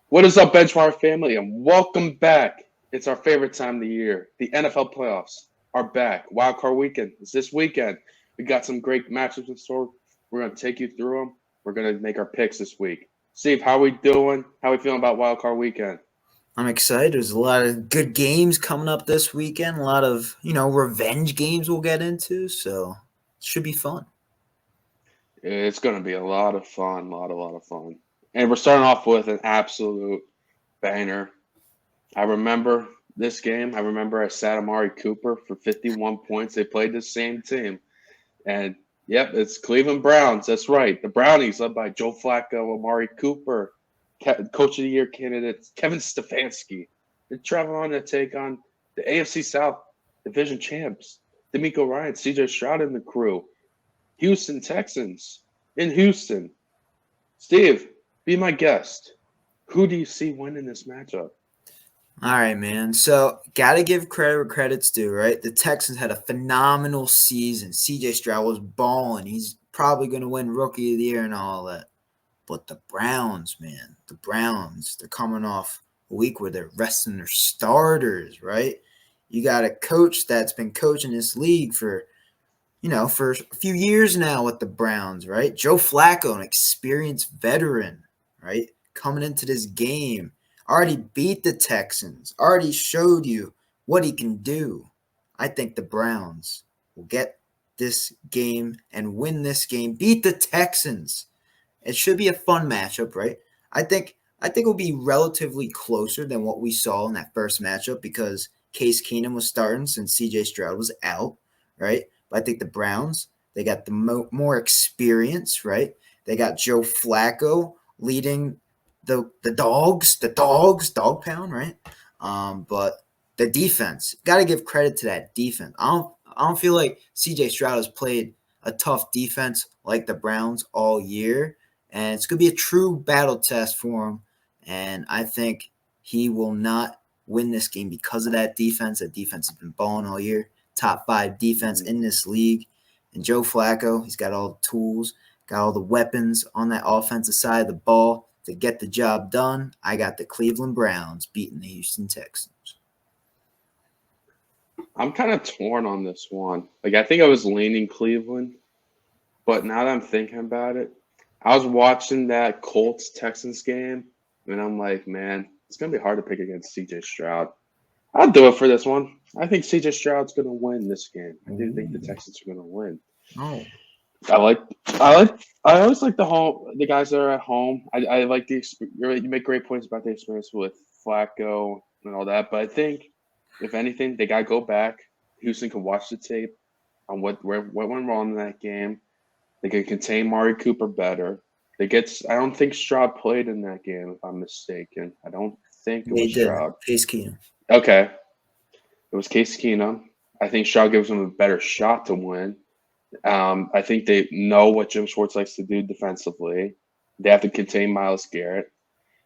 What is up, Benchmark family, and welcome back. It's our favorite time of the year. The NFL playoffs are back. Wildcard weekend is this weekend. We got some great matchups in store. We're going to take you through them. We're going to make our picks this week. Steve, how we doing? How we feeling about Wildcard weekend? I'm excited. There's a lot of good games coming up this weekend. A lot of, revenge games we'll get into. So it should be fun. It's going to be a lot of fun, lot of fun. And we're starting off with an absolute banger. I remember this game. I remember I sat Amari Cooper for 51 points. They played the same team. And yep, it's Cleveland Browns. That's right. The Brownies, led by Joe Flacco, Amari Cooper, Coach of the Year candidate Kevin Stefanski. They're traveling on to take on the AFC South division champs, D'Amico Ryan, CJ Stroud, and the crew. Houston Texans in Houston. Steve, be my guest. Who do you see winning this matchup? All right, man. So got to give credit where credit's due, right? The Texans had a phenomenal season. CJ Stroud was balling. He's probably going to win Rookie of the Year and all that. But the Browns, man, they're coming off a week where they're resting their starters, right? You got a coach that's been coaching this league for a few years now with the Browns, right? Joe Flacco, an experienced veteran, right? Coming into this game, already beat the Texans, already showed you what he can do. I think the Browns will get this game and win this game, beat the Texans. It should be a fun matchup, right? I think it'll be relatively closer than what we saw in that first matchup because Case Keenum was starting since CJ Stroud was out, right? But I think the Browns, they got the more experience, right? They got Joe Flacco leading the dog pound, right? But the defense, got to give credit to that defense. I don't feel like CJ Stroud has played a tough defense like the Browns all year, and it's going to be a true battle test for him. And I think he will not win this game because of that defense. That defense has been balling all year. Top 5 defense in this league. And Joe Flacco, he's got all the tools, got all the weapons on that offensive side of the ball to get the job done. I got the Cleveland Browns beating the Houston Texans. I'm kind of torn on this one. Like, I think I was leaning Cleveland, but now that I'm thinking about it, I was watching that Colts Texans game, and I'm like, man, it's gonna be hard to pick against CJ Stroud. I'll do it for this one. I think CJ Stroud's gonna win this game. I do think the Texans are gonna win. Oh, I like, I always like the guys that are at home. I like you make great points about the experience with Flacco and all that, but I think if anything, they gotta go back. Houston can watch the tape on what went wrong in that game. They can contain Mari Cooper better. I don't think Stroud played in that game, if I'm mistaken. I don't think it they was did. Stroud. Case Keenum. Okay. It was Case Keenum. I think Stroud gives them a better shot to win. I think they know what Jim Schwartz likes to do defensively. They have to contain Myles Garrett.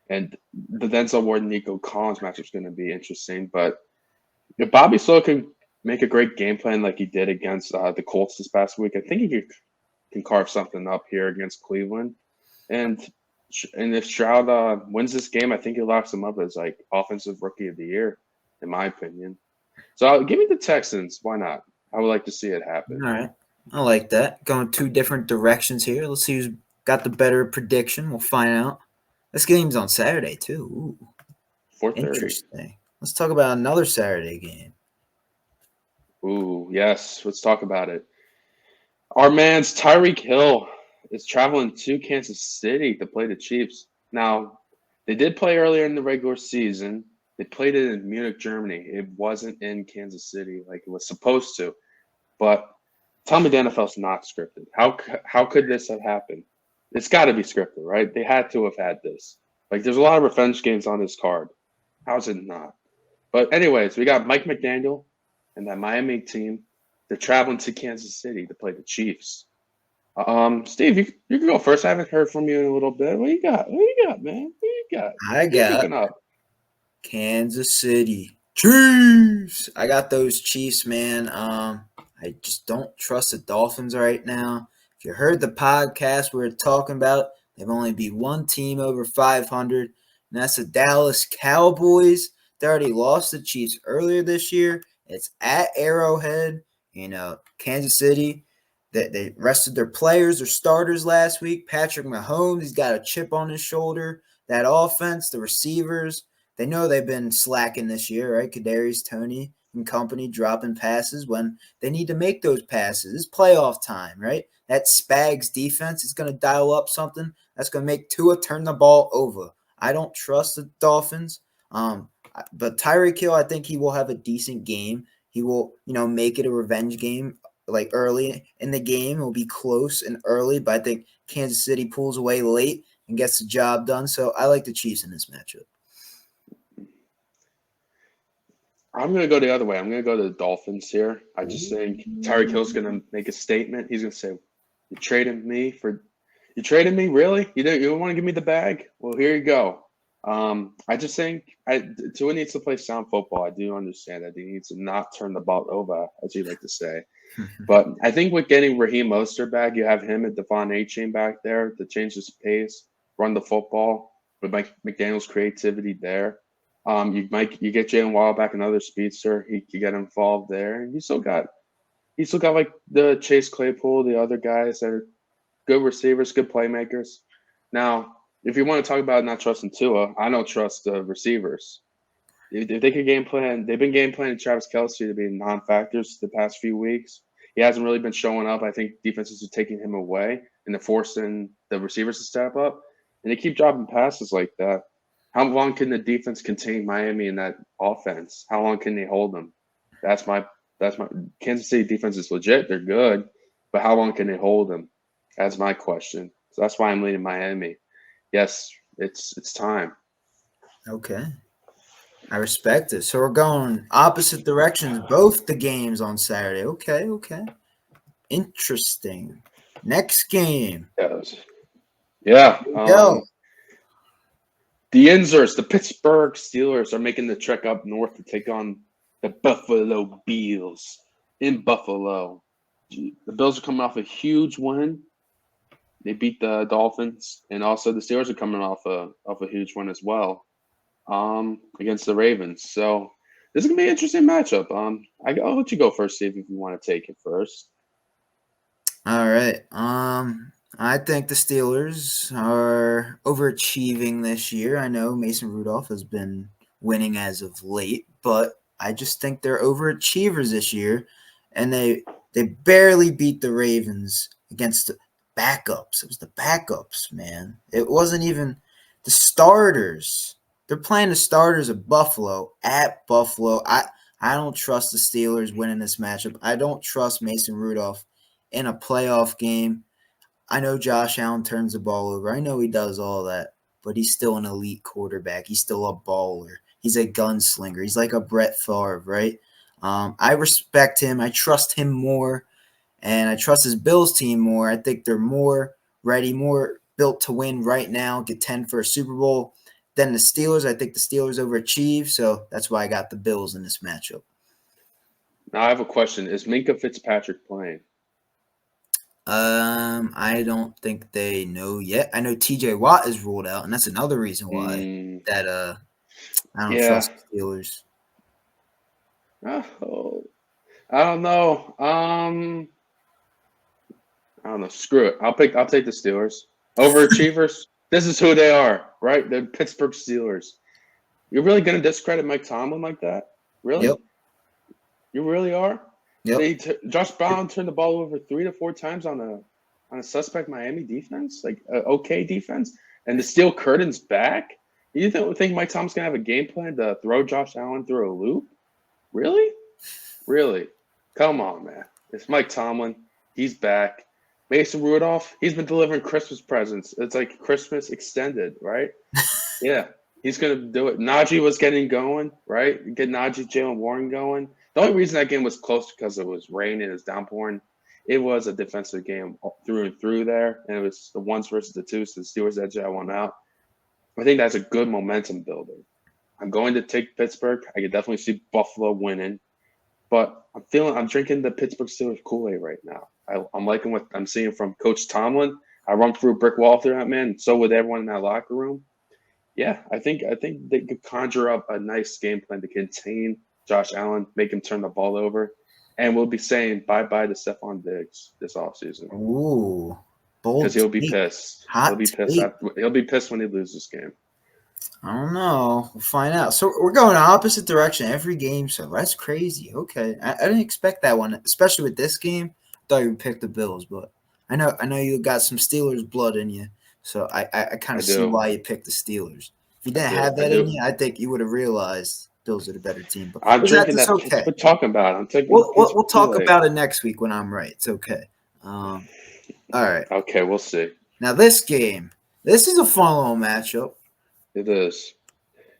And the Denzel Ward Nico Collins matchup is going to be interesting. But if Bobby Slow can make a great game plan like he did against the Colts this past week, I think can carve something up here against Cleveland. And if Stroud wins this game, I think he locks him up as like offensive rookie of the year, in my opinion. So give me the Texans. Why not? I would like to see it happen. All right. I like that. Going 2 different directions here. Let's see who's got the better prediction. We'll find out. This game's on Saturday, too. Ooh, 4:30. interesting. Let's talk about another Saturday game. Ooh, yes. Let's talk about it. Our man's Tyreek Hill is traveling to Kansas City to play the Chiefs. Now, they did play earlier in the regular season. They played it in Munich, Germany. It wasn't in Kansas City like it was supposed to. But tell me the NFL's not scripted. How could this have happened? It's got to be scripted, right? They had to have had this. Like, there's a lot of revenge games on this card. How's it not? But anyways, we got Mike McDaniel and that Miami team. They're traveling to Kansas City to play the Chiefs. Steve, you can go first. I haven't heard from you in a little bit. What you got? What you got, man? What you got? I What you got cooking up? Kansas City Chiefs. I got those Chiefs, man. I just don't trust the Dolphins right now. If you heard the podcast we were talking about, they've only beat one team over 500. and that's the Dallas Cowboys. They already lost the Chiefs earlier this year. It's at Arrowhead, Kansas City. They rested their players, their starters last week. Patrick Mahomes, he's got a chip on his shoulder. That offense, the receivers, they know they've been slacking this year, right? Kadarius Toney and company dropping passes when they need to make those passes. It's playoff time, right? That Spags defense is going to dial up something that's going to make Tua turn the ball over. I don't trust the Dolphins. But Tyreek Hill, I think he will have a decent game. He will, make it a revenge game like early in the game. It will be close and early, but I think Kansas City pulls away late and gets the job done. So I like the Chiefs in this matchup. I'm going to go the other way. I'm going to go to the Dolphins here. I just think Tyreek Hill's going to make a statement. He's going to say, "You traded me, really? You don't want to give me the bag? Well, here you go." I just think Tua needs to play sound football. I do understand that he needs to not turn the ball over, as you like to say. But I think with getting Raheem Mostert back, you have him and Devon Achane back there to change his pace, run the football with McDaniel's creativity there. You get Jalen Waddle back, another speedster. He could get involved there, and you still got like the Chase Claypool, the other guys that are good receivers, good playmakers. Now, if you want to talk about not trusting Tua, I don't trust the receivers. If they could game plan, they've been game planning Travis Kelce to be non-factors the past few weeks. He hasn't really been showing up. I think defenses are taking him away and they're forcing the receivers to step up, and they keep dropping passes like that. How long can the defense contain Miami in that offense? How long can they hold them? That's my Kansas City defense is legit. They're good, but how long can they hold them? That's my question. So that's why I'm leaning Miami. Yes, it's time. Okay. I respect it. So we're going opposite directions, both the games on Saturday. Okay. Interesting. Next game. Yes. Yeah. Go. The Inzers, the Pittsburgh Steelers, are making the trek up north to take on the Buffalo Bills in Buffalo. The Bills are coming off a huge win. They beat the Dolphins, and also the Steelers are coming off a huge win as well against the Ravens. So this is gonna be an interesting matchup. I'll let you go first, Steve, if you want to take it first. All right. I think the Steelers are overachieving this year. I know Mason Rudolph has been winning as of late, but I just think they're overachievers this year, and they barely beat the Ravens against the backups. It was the backups, man. It wasn't even the starters. They're playing the starters of Buffalo at Buffalo. I don't trust the Steelers winning this matchup. I don't trust Mason Rudolph in a playoff game. I know Josh Allen turns the ball over. I know he does all that, but he's still an elite quarterback. He's still a baller. He's a gunslinger. He's like a Brett Favre, right? I respect him. I trust him more, and I trust his Bills team more. I think they're more ready, more built to win right now, get 10 for a Super Bowl than the Steelers. I think the Steelers overachieve, so that's why I got the Bills in this matchup. Now I have a question: is Minkah Fitzpatrick playing? I don't think they know yet. I know TJ Watt is ruled out, and that's another reason why that I don't trust the Steelers. Oh, I don't know. I don't know. Screw it. I'll take the Steelers. Overachievers. This is who they are, right? The Pittsburgh Steelers. You're really gonna discredit Mike Tomlin like that? Really? Yep. You really are? Yep. Josh Brown turned the ball over 3 to 4 times on a suspect Miami defense, like okay defense, and the steel curtain's back. You think Mike Tomlin's gonna have a game plan to throw Josh Allen through a loop? Really? Really? Come on, man. It's Mike Tomlin. He's back. Mason Rudolph, he's been delivering Christmas presents. It's like Christmas extended, right? Yeah. He's going to do it. Najee was getting going, right? Get Najee, Jalen Warren going. The only reason that game was close because it was rain and it was downpouring. It was a defensive game through and through there, and it was the ones versus the twos. So the Steelers edged that one out. I think that's a good momentum builder. I'm going to take Pittsburgh. I could definitely see Buffalo winning, but I'm drinking the Pittsburgh Steelers Kool-Aid right now. I'm liking what I'm seeing from Coach Tomlin. I run through a brick wall through that man. So would everyone in that locker room. Yeah, I think they could conjure up a nice game plan to contain Josh Allen, make him turn the ball over, and we'll be saying bye bye to Stephon Diggs this offseason Ooh, because bold he'll be take. pissed. He'll Hot be pissed. take. He'll be pissed when he loses this game. I don't know. We'll find out. So we're going opposite direction every game. So that's crazy. Okay, I didn't expect that one, especially with this game. I thought you would pick the Bills, but I know you got some Steelers blood in you. So I kind I of see do. why you picked the Steelers. If you I didn't do. have I that in do. you, I think you would have realized Bills are the better team. But I'm drinking that's that. okay. We're talking about it. I'm taking We'll peaceful talk Kool-Aid. about it next week when I'm right. It's okay. All right. Okay, we'll see. Now this game, this is a fun little matchup. It is.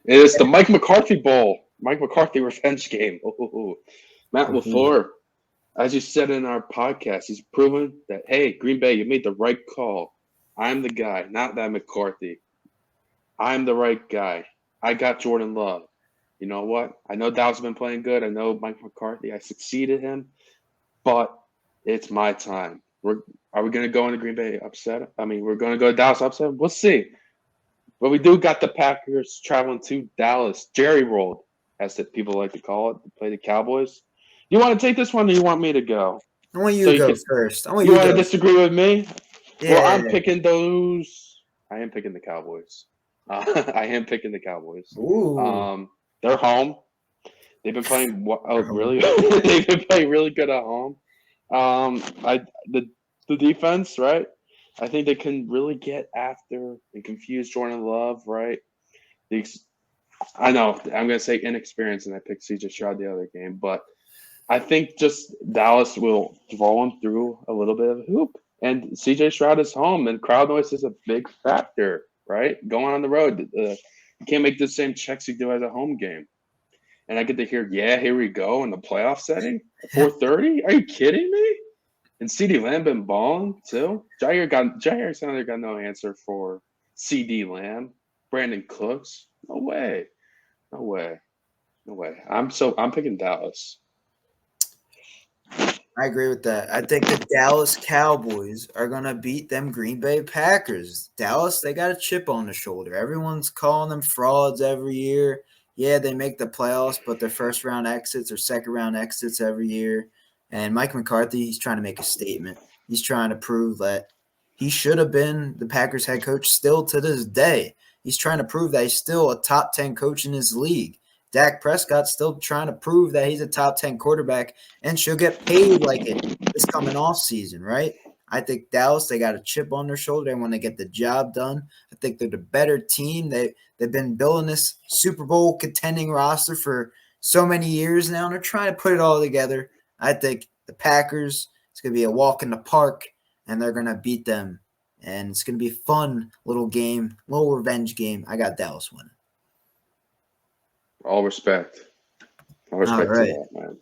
It is the Mike McCarthy Bowl. Mike McCarthy revenge game. Ooh. Matt Ooh. LaFleur, as you said in our podcast, he's proven that, hey, Green Bay, you made the right call. I'm the guy, not that McCarthy. I'm the right guy. I got Jordan Love. You know what? I know Dow's been playing good. I know Mike McCarthy. I succeeded him, but it's my time. Are we going to go into Green Bay upset? I mean, we're going to go to Dallas upset? We'll see. But we do got the Packers traveling to Dallas. Jerry rolled, as the people like to call it, to play the Cowboys. You want to take this one, or you want me to go? I want you So to you go can. first. I want You you to want to go. disagree with me? Well, Yeah. I'm picking those. I am picking the Cowboys. I am picking the Cowboys. Ooh. They're home. They've been playing Um, really. They've been playing really good at home. I the defense, right? I think they can really get after and confuse Jordan Love, right? The, I know I'm gonna say inexperienced, and I picked CJ Stroud the other game, but I think just Dallas will throw him through a little bit of a hoop, and CJ Stroud is home, and crowd noise is a big factor, right? Going on the road, you can't make the same checks you do as a home game. And I get to hear, yeah, here we go in the playoff setting at 4:30. Are you kidding me? And CeeDee Lamb been balling too. Jair Alexander got no answer for CeeDee Lamb. Brandon Cooks, no way, no way, no way. I'm picking Dallas. I agree with that. I think the Dallas Cowboys are going to beat them Green Bay Packers. Dallas, they got a chip on their shoulder. Everyone's calling them frauds every year. Yeah, they make the playoffs, but their first round exits or second round exits every year. And Mike McCarthy, he's trying to make a statement. He's trying to prove that he should have been the Packers head coach still to this day. He's trying to prove that he's still a top 10 coach in his league. Dak Prescott's still trying to prove that he's a top 10 quarterback and she'll get paid like it this coming off season, right? I think Dallas, they got a chip on their shoulder and when they get the job done. I think they're the better team. They've been building this Super Bowl contending roster for so many years now, and they're trying to put it all together. I think the Packers, it's going to be a walk in the park, and they're going to beat them. And it's going to be a fun little game, little revenge game. I got Dallas winning. All respect. All All respect to right. that, man.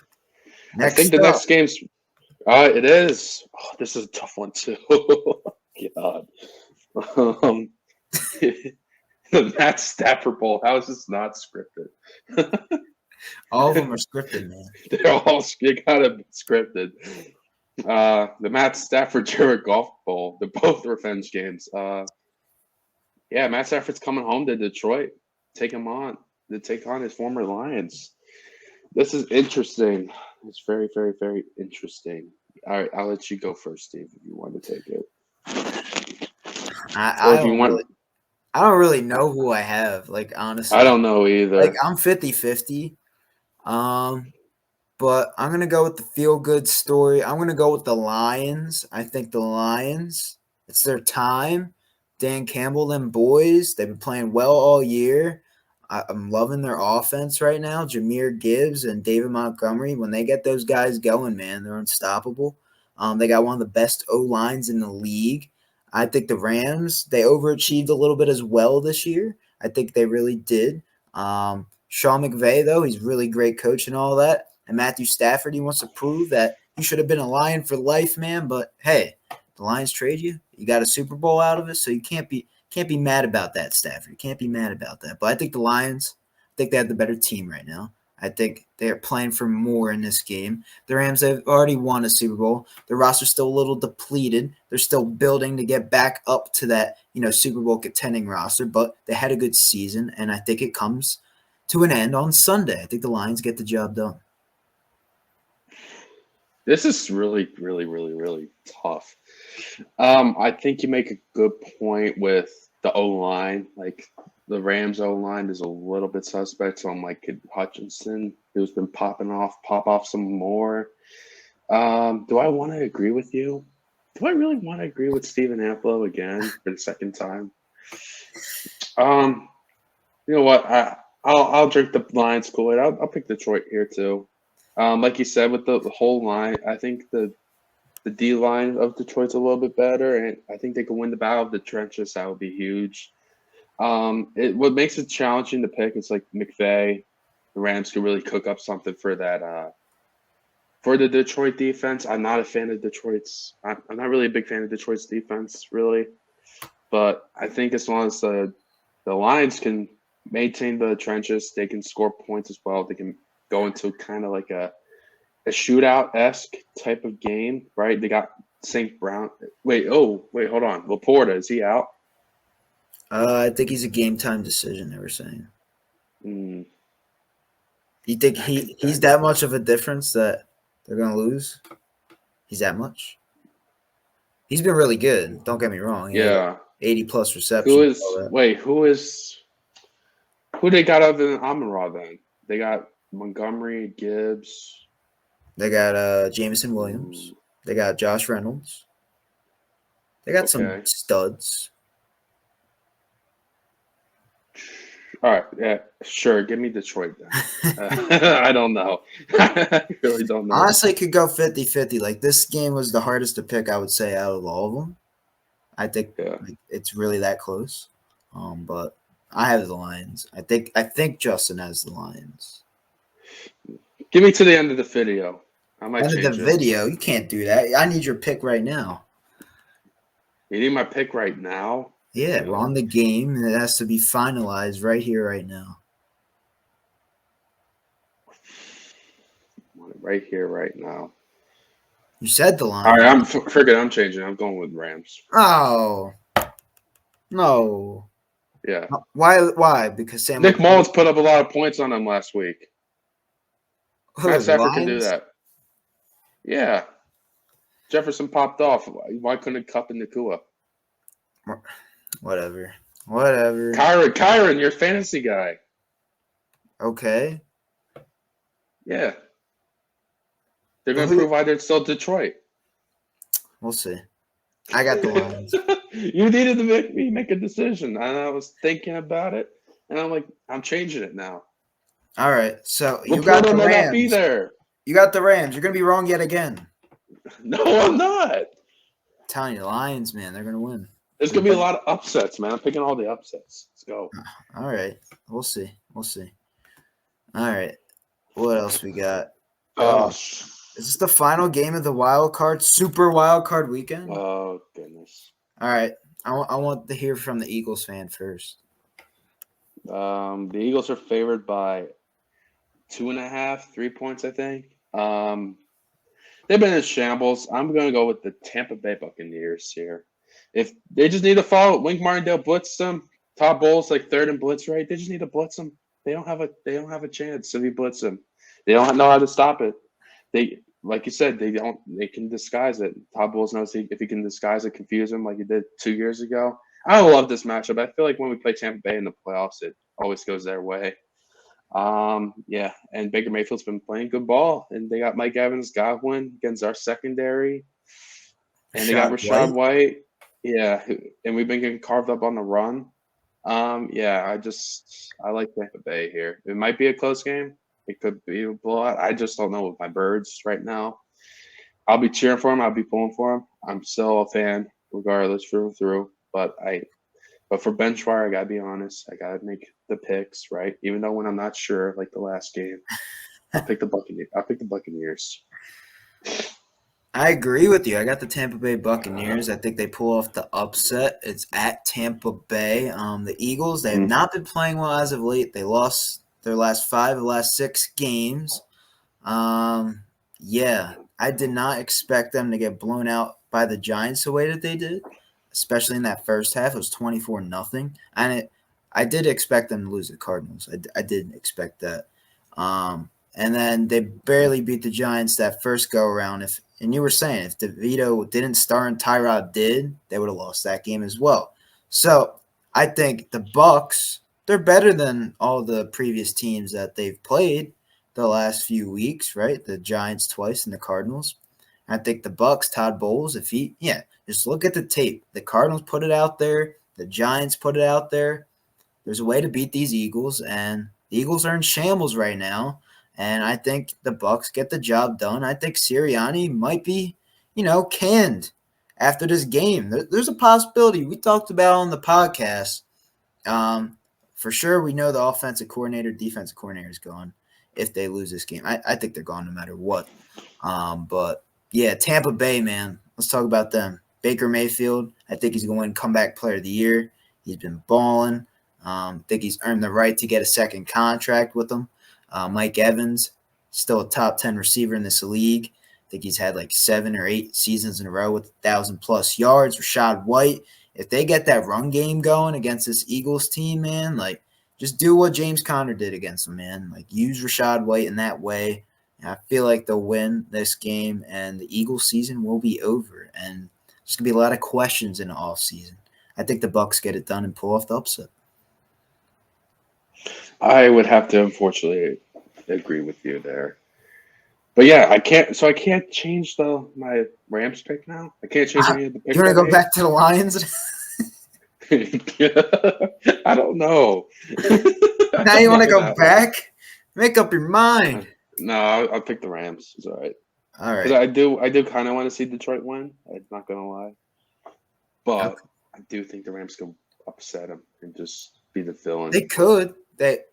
I think Next the up. next game's. It is. Oh, this is a tough one too. God. Um, the Matt Stafford Bowl. How is this not scripted? All of them are scripted, man. They're all kind of scripted. The Matt Stafford Jared Goff Bowl. They're both revenge games. Yeah, Matt Stafford's coming home to Detroit. Take on his former Lions. This is interesting. It's very, very, very interesting. All right, I'll let you go first, Steve, if you want to take it. Or I if you don't want, really I don't really know who I have, like I honestly. don't know Like either. I'm 50-50. Um, but I'm gonna go with the feel good story. I'm gonna go with the Lions. I think the Lions, it's their time. Dan Campbell, them boys, they've been playing well all year. I'm loving their offense right now. Jameer Gibbs and David Montgomery, when they get those guys going, man, they're unstoppable. They got one of the best O lines in the league. I think the Rams, they overachieved a little bit as well this year. I think they really did. Sean McVay, though, he's really great coach and all that. And Matthew Stafford, he wants to prove that you should have been a Lion for life, man. But hey, the Lions trade you. You got a Super Bowl out of it, so you can't be mad about that, Stafford. You can't be mad about that. But I think the Lions, I think they have the better team right now. I think they're playing for more in this game. The Rams have already won a Super Bowl. The roster's still a little depleted. They're still building to get back up to that, Super Bowl contending roster, but they had a good season, and I think it comes to an end on Sunday. I think the Lions get the job done. This is really, really, really, really tough. I think you make a good point with the O-line. Like, the Rams O-line is a little bit suspect, so I'm like, could Hutchinson, who's been pop off some more? Do I want to agree with you? Do I really want to agree with Steven Amplo again for the second time? You know what? I'll drink the Lions Kool-Aid. I'll pick Detroit here too. Like you said, with the whole line, I think the D line of Detroit's a little bit better, and I think they can win the battle of the trenches. That would be huge. What makes it challenging to pick is like McVay. The Rams could really cook up something for that. For the Detroit defense, I'm not a fan of Detroit's. I'm not really a big fan of Detroit's defense, really. But I think as long as the Lions can maintain the trenches, they can score points as well. They can go into kind of like a shootout-esque type of game, right? They got St. Brown. Wait, hold on. Laporta, is he out? I think he's a game-time decision, they were saying. Mm. You think he's that much of a difference that they're going to lose? He's that much? He's been really good. Don't get me wrong. Yeah. 80-plus receptions. Who they got other than Amon-Ra then? They got Montgomery, Gibbs. They got Jameson Williams. They got Josh Reynolds. They got some studs. All right, yeah, sure. Give me Detroit then. I don't know. I really don't know. Honestly, it could go 50-50. Like, this game was the hardest to pick, I would say, out of all of them. I think it's really that close. But I have the Lions. I think Justin has the Lions. Give me to the end of the video. I might change the video? You can't do that. I need your pick right now. You need my pick right now? Yeah, we're on the game, and it has to be finalized right here, right now. Right here, right now. You said the Lions. All right, forget. I'm changing. I'm going with Rams. Oh. No. Yeah. Why? Because Nick Mullins put up a lot of points on them last week. Matt Stafford can do that. Yeah. Jefferson popped off. Why couldn't Kupp and Nakua? Whatever. Kyron, your fantasy guy. Okay. Yeah. They're going to prove why they're still Detroit. We'll see. I got the Lions. You needed to make a decision. And I was thinking about it. And I'm like, I'm changing it now. All right. So you got the Rams. Not be there. You got the Rams. You're going to be wrong yet again. No, I'm not. I'm telling you, the Lions, man, they're going to win. There's going to be a lot of upsets, man. I'm picking all the upsets. Let's go. All right. We'll see. All right. What else we got? Is this the final game of the Super Wild Card weekend? Oh, goodness. All right. I want to hear from the Eagles fan first. The Eagles are favored by 2.5, 3 points, I think. They've been in shambles. I'm going to go with the Tampa Bay Buccaneers here. If they just need to follow Wink Martindale blitz them, Todd Bowles like third and blitz, right? They just need to blitz them. They don't have a chance if you blitz them. They don't know how to stop it. They, like you said, they can disguise it. Todd Bowles knows if he can disguise it, confuse them like he did 2 years ago. I don't love this matchup. I feel like when we play Tampa Bay in the playoffs, it always goes their way. Yeah, and Baker Mayfield's been playing good ball, and they got Mike Evans, Godwin against our secondary, and they got Rashad White. Yeah, and we've been getting carved up on the run. Yeah, I like Tampa Bay here. It might be a close game. It could be a blowout. I just don't know with my birds right now. I'll be cheering for him. I'll be pulling for him. I'm still a fan, regardless, through and through. But for bench wire, I gotta be honest. I gotta make the picks, right? Even though when I'm not sure, like the last game, I'll pick the Buccaneers. I agree with you. I got the Tampa Bay Buccaneers. I think they pull off the upset. It's at Tampa Bay. The Eagles, they have not been playing well as of late. They lost their last 5 of the last 6 games. Yeah, I did not expect them to get blown out by the Giants the way that they did, especially in that first half. It was 24-0, and I did expect them to lose the Cardinals. I did expect that. And then they barely beat the Giants that first go around. And you were saying if DeVito didn't start and Tyrod did, they would have lost that game as well. So I think the Bucs, they're better than all the previous teams that they've played the last few weeks, right? The Giants twice and the Cardinals. I think the Bucs, Todd Bowles, just look at the tape. The Cardinals put it out there. The Giants put it out there. There's a way to beat these Eagles, and the Eagles are in shambles right now. And I think the Bucs get the job done. I think Sirianni might be, canned after this game. There's a possibility. We talked about on the podcast. For sure, we know the offensive coordinator, defensive coordinator is gone if they lose this game. I think they're gone no matter what. But, yeah, Tampa Bay, man. Let's talk about them. Baker Mayfield, I think he's going to win Comeback Player of the Year. He's been balling. I think he's earned the right to get a second contract with them. Mike Evans, still a top 10 receiver in this league. I think he's had like 7 or 8 seasons in a row with 1,000+ yards. Rashad White, if they get that run game going against this Eagles team, man, like just do what James Conner did against them, man. Like use Rashad White in that way. And I feel like they'll win this game, and the Eagles season will be over. And there's going to be a lot of questions in the offseason. I think the Bucs get it done and pull off the upset. I would have to unfortunately agree with you there. But yeah, I can't change my Rams pick now. I can't change any of the picks. You want to go back to the Lions? I don't know. Now you want to go back? Make up your mind. No, I'll pick the Rams. It's all right. All right. Because I do kind of want to see Detroit win. I'm not gonna lie, but I do think the Rams can upset them and just be the villain. They could.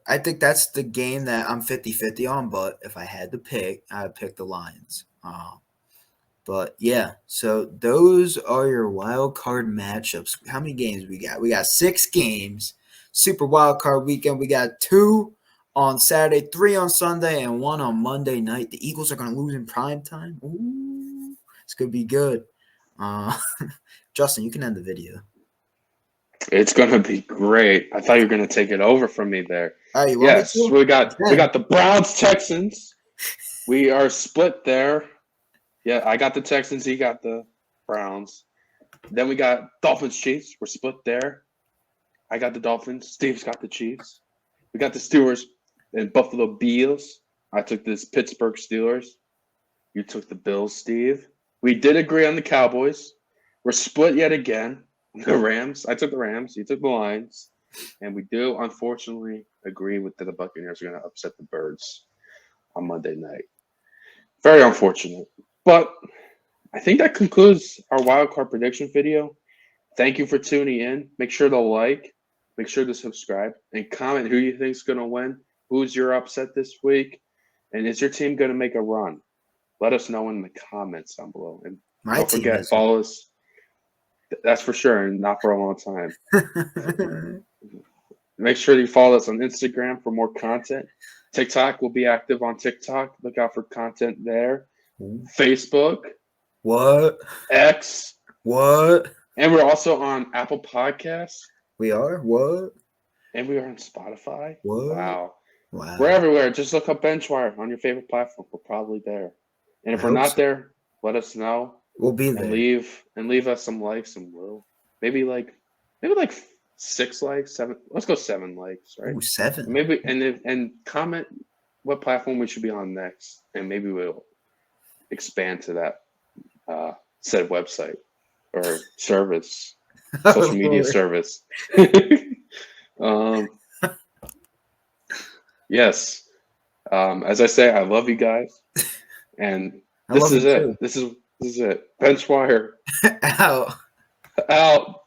I think that's the game that I'm 50-50 on, but if I had to pick, I would pick the Lions. But, yeah, so those are your wild card matchups. How many games we got? We got 6 games. Super wild card weekend. We got 2 on Saturday, 3 on Sunday, and 1 on Monday night. The Eagles are going to lose in prime time. Ooh, it's going to be good. Justin, you can end the video. It's gonna be great. I thought you were gonna take it over from me there. Yes, we got the Browns Texans. We are split there. Yeah, I got the Texans. He got the Browns. Then we got Dolphins Chiefs. We're split there. I got the Dolphins. Steve's got the Chiefs. We got the Steelers and Buffalo Bills. I took this Pittsburgh Steelers. You took the Bills, Steve. We did agree on the Cowboys. We're split yet again. The Rams. I took the Rams. You took the Lions. And we do, unfortunately, agree with that the Buccaneers are going to upset the Birds on Monday night. Very unfortunate. But I think that concludes our wild card prediction video. Thank you for tuning in. Make sure to like. Make sure to subscribe. And comment who you think is going to win. Who's your upset this week? And is your team going to make a run? Let us know in the comments down below. And don't forget, follow us. That's for sure, and not for a long time. Make sure you follow us on Instagram for more content. TikTok will be active on TikTok. Look out for content there. Facebook. What? X. What? And we're also on Apple Podcasts. We are? What? And we are on Spotify. What? Wow. We're everywhere. Just look up Benchwire on your favorite platform. We're probably there. And if we're not there, let us know. We'll be there. And leave us some likes, and we'll maybe like 6 likes, 7. Let's go 7 likes, right? Ooh, 7. Maybe and comment what platform we should be on next, and maybe we'll expand to that said website or service, social media service. Yes. As I say, I love you guys, and this is it. This is it. Benchwire. Out. Out.